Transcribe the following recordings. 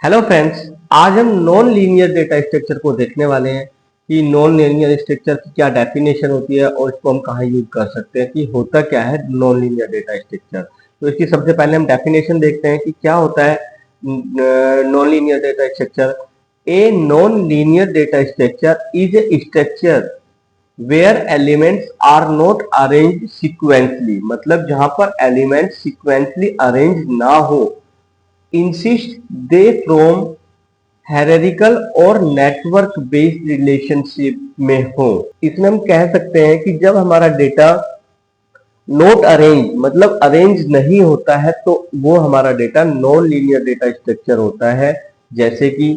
Hello friends, आज हम non linear data structure को देखने वाले हैं कि नॉन लीनियर स्ट्रक्चर की क्या डेफिनेशन होती है और इसको हम कहाँ यूज कर सकते हैं कि होता क्या है नॉन लीनियर डेटा स्ट्रक्चर। तो इसकी सबसे पहले हम डेफिनेशन देखते हैं कि क्या होता है non linear data structure. A non linear data structure is a structure where elements are not arrange sequentially, मतलब जहां पर एलिमेंट सिक्वेंसली अरेंज ना हो, इंसिस्ट दे फ्रॉम हायरार्किकल और नेटवर्क बेस्ड रिलेशनशिप में हो। इसमें हम कह सकते हैं कि जब हमारा डेटा नॉट अरेंज मतलब अरेंज नहीं होता है तो वो हमारा data non linear data structure होता है। जैसे कि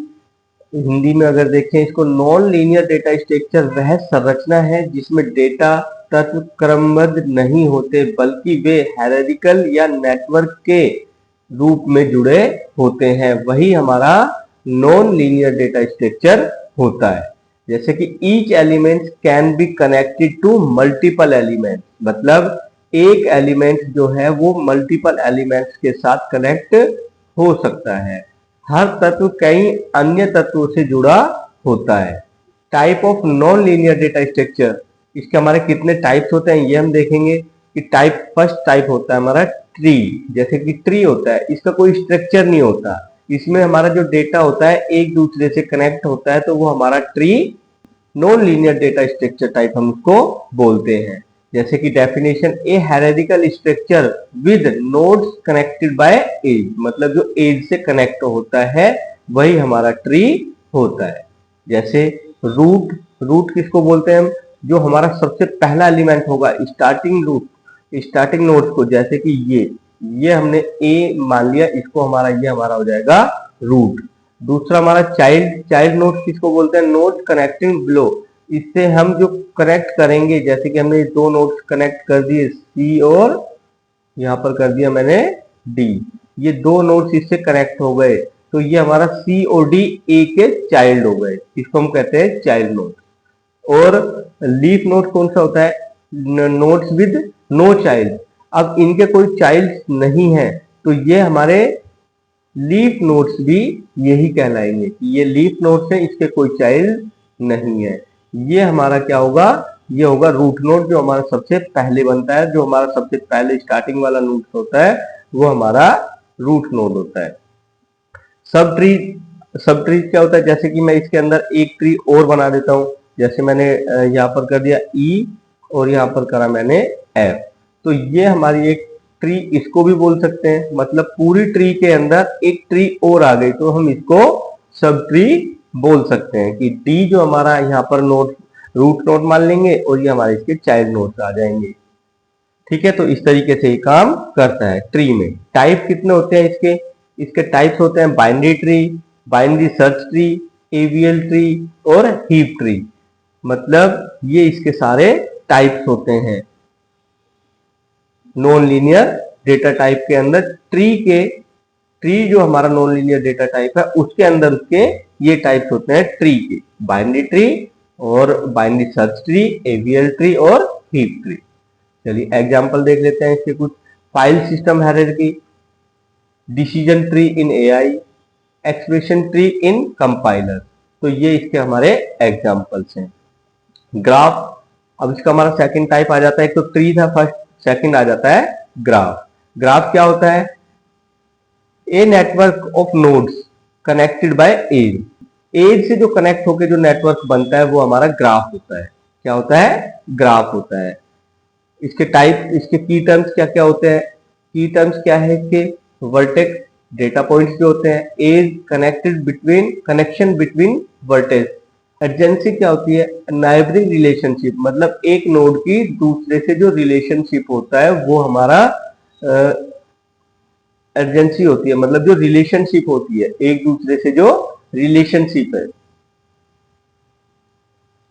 हिंदी में अगर देखें इसको, नॉन लीनियर डेटा स्ट्रक्चर वह संरचना है जिसमें डेटा तत्व क्रमबद्ध नहीं होते बल्कि वे हायरार्किकल या नेटवर्क के रूप में जुड़े होते हैं, वही हमारा नॉन लीनियर डेटा स्ट्रक्चर होता है। जैसे कि each element can be connected to multiple element, मतलब एक एलिमेंट जो है वो मल्टीपल एलिमेंट्स के साथ कनेक्ट हो सकता है। हर तत्व कई अन्य तत्वों से जुड़ा होता है। Type of non linear data structure, इसके हमारे कितने टाइप्स होते हैं ये हम देखेंगे कि फर्स्ट टाइप होता है हमारा ट्री। जैसे कि ट्री होता है, इसका कोई स्ट्रक्चर नहीं होता, इसमें हमारा जो डेटा होता है एक दूसरे से कनेक्ट होता है, तो वो हमारा tree non linear data structure type हम उसको बोलते हैं। जैसे कि definition, a hierarchical structure with nodes connected by edge, मतलब जो एज से कनेक्ट होता है वही हमारा ट्री होता है। जैसे रूट किसको बोलते हैं हम, जो हमारा सबसे पहला एलिमेंट होगा स्टार्टिंग नोड्स को, जैसे कि ये हमने ए मान लिया, इसको ये हमारा हो जाएगा रूट। दूसरा हमारा चाइल्ड नोड्स किसको बोलते हैं, नोड्स कनेक्टिंग बिलो, इससे हम जो कनेक्ट करेंगे, जैसे कि हमने दो नोड्स कनेक्ट कर दिए सी और यहां पर कर दिया मैंने डी, ये दो नोड्स इससे कनेक्ट हो गए तो ये हमारा सी और डी ए के चाइल्ड हो गए, इसको हम कहते हैं चाइल्ड नोड। और लीफ नोड कौन सा होता है, नोड्स विद नो चाइल्ड, अब इनके कोई चाइल्ड नहीं है तो ये हमारे लीफ नोड्स भी यही कहलाएंगे कि ये लीफ नोड्स है, इसके कोई चाइल्ड नहीं है। ये हमारा क्या होगा, ये होगा रूट नोड, जो हमारा सबसे पहले बनता है, जो हमारा सबसे पहले स्टार्टिंग वाला नोड होता है वो हमारा रूट नोड होता है। सब ट्री क्या होता है, जैसे कि मैं इसके अंदर एक ट्री और बना देता हूं, जैसे मैंने यहाँ पर कर दिया ई और यहाँ पर करा मैंने एफ, तो ये हमारी एक ट्री, इसको भी बोल सकते हैं, मतलब पूरी ट्री के अंदर एक ट्री और आ गई तो हम इसको सब ट्री बोल सकते हैं कि डी जो हमारा यहाँ पर नोड रूट नोड मान लेंगे और ये हमारे इसके चाइल्ड नोड्स आ जाएंगे। ठीक है, तो इस तरीके से ये काम करता है ट्री में। टाइप कितने होते हैं इसके टाइप्स होते हैं binary tree, binary search tree, AVL tree और हीप ट्री, मतलब ये इसके सारे टाइप्स होते हैं। नॉन लीनियर डेटा टाइप के अंदर ट्री जो हमारा नॉन लीनियर डेटा टाइप है उसके अंदर उसके ये टाइप्स होते हैं ट्री के, बाइनरी ट्री और binary search tree, AVL tree और हीप ट्री। चलिए एग्जांपल देख लेते हैं इसके कुछ। File system hierarchy, decision tree in AI, expression tree in compiler, तो ये इसके हमारे एग्जांपल्स हैं। ग्राफ, अब इसका हमारा सेकंड टाइप आ जाता है, एक तो ट्री था फर्स्ट, सेकंड आ जाता है ग्राफ। ग्राफ क्या होता है, a network of nodes connected by edge से जो कनेक्ट होकर जो नेटवर्क बनता है वो हमारा ग्राफ होता है। क्या होता है, ग्राफ होता है। इसके टाइप, इसके की टर्म्स क्या क्या होते हैं, की टर्म्स क्या है इसके, वर्टेक्स डेटा पॉइंट्स जो होते हैं, edge connection between vertex, adjacency क्या होती है, नाइबरिंग रिलेशनशिप, मतलब एक नोड की दूसरे से जो रिलेशनशिप होता है वो हमारा एडजेंसी होती है, मतलब जो रिलेशनशिप होती है एक दूसरे से जो रिलेशनशिप है।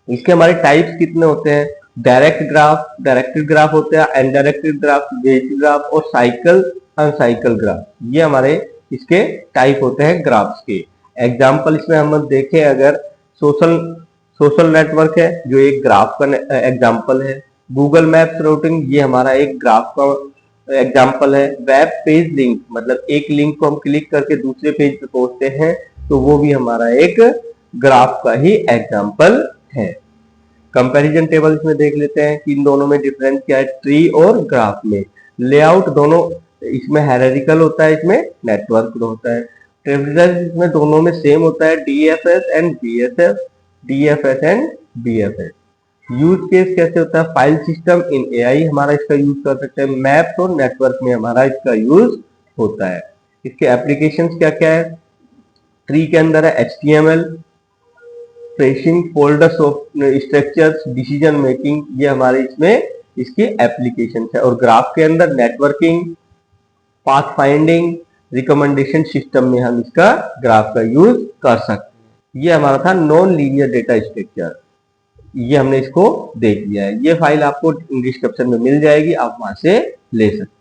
इसके हमारे टाइप्स कितने होते हैं, डायरेक्टेड ग्राफ होते हैं, इनडायरेक्टेड ग्राफ, बेस्ड ग्राफ और साइकिल अनसाइकिल ग्राफ, ये हमारे इसके टाइप होते हैं ग्राफ्स के। एग्जाम्पल इसमें हम देखें, अगर सोशल नेटवर्क है जो एक ग्राफ का एग्जाम्पल है, गूगल मैप्स रूटिंग ये हमारा एक ग्राफ का एग्जाम्पल है। वेब पेज लिंक, मतलब एक लिंक को हम क्लिक करके दूसरे पेज पे पहुंचते हैं, तो वो भी हमारा एक ग्राफ का ही एग्जाम्पल है। कंपैरिजन टेबल इसमें देख लेते हैं कि इन दोनों में डिफरेंस क्या है, ट्री और ग्राफ में। लेआउट दोनों, इसमें हायरार्किकल होता है, इसमें नेटवर्क होता है। ट्रेवलर इसमें दोनों में सेम होता है, DFS and BSF, DFS and BFS. Use case कैसे होता है, फाइल सिस्टम इन एआई हमारा इसका यूज कर सकते हैं, मैप्स और नेटवर्क में हमारा इसका यूज होता है। इसके एप्लीकेशंस क्या क्या है, ट्री के अंदर है HTML, tracing, folders of structures, decision making, ये हमारे इसमें इसके एप्लीकेशन है। और ग्राफ के अंदर networking, path finding, recommendation system में हम इसका ग्राफ का यूज कर सकते हैं। ये हमारा था नॉन लीनियर डेटा स्ट्रक्चर, ये हमने इसको देख लिया है। ये फाइल आपको डिस्क्रिप्शन में मिल जाएगी, आप वहां से ले सकते हैं।